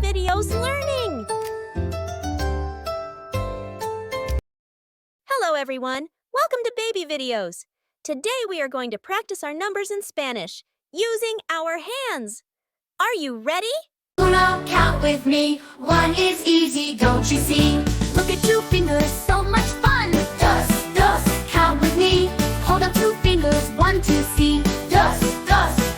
Videos Learning! Hello everyone! Welcome to Baby Videos! Today we are going to practice our numbers in Spanish using our hands. Are you ready? Uno, count with me. One is easy, don't you see? Look at 2 fingers, so much fun. Dos, count with me. Hold up 2 fingers, 1, 2, see. Dos,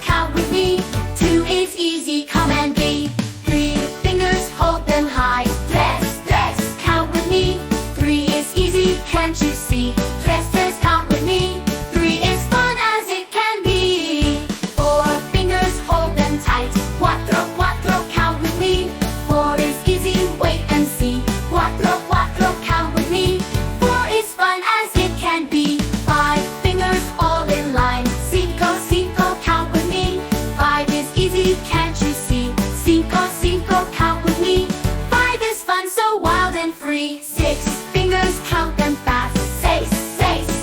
count with me. 2 is easy, come and be. 3 fingers, hold them high. Tres, count with me. 3 is easy, can't you see? Tres, count with me. 3 is fun as it can be. 4 fingers, hold them tight. Cuatro, count with me. 4 is easy, wait and see. Cuatro, count with me. 4 is fun as it can be. 5 fingers all in line. Cinco, count with me. 5 is easy, can't you see? Cinco, count with me. 5 is fun, so wild and free. 6 fingers, count them fast. Seis,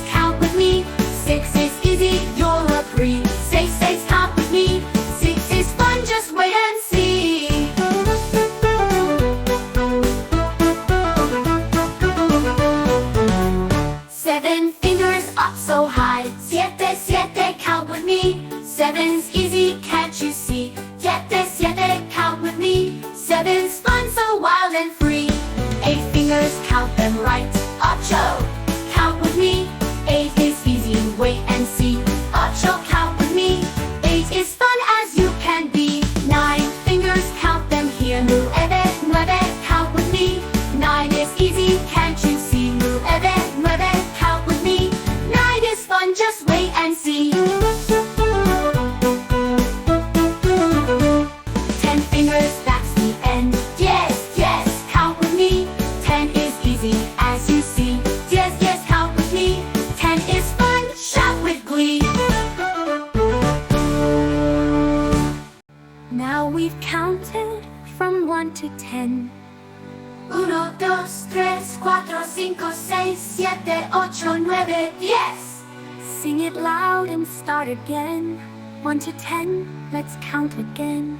count with me. 6 is easy, you'll agree. Seis, count with me. 6 is fun, just wait and see. 7 fingers up so high. Siete, count with me. 7's easy, can't you see? Siete, count with me. 7's fun, so wild and free. 8 fingers, count them right. Ocho, count with me. 8 is easy, wait and see. Ocho, count with me. 8 is fun as you can be. 9 fingers, count them here. Nueve, count with me. 9 is easy, can't you see? Nueve, count with me. 9 is fun, just wait and see. 10 fingers, that's the end. Yes, count with me. 10 is easy, as you see. Yes, count with me. 10 is fun, shout with glee. Now we've counted from 1 to 10. 1, 2, 3, 4, 5, 6, 7, 8, 9, 10. Sing it loud and start again. 1 to 10, let's count again.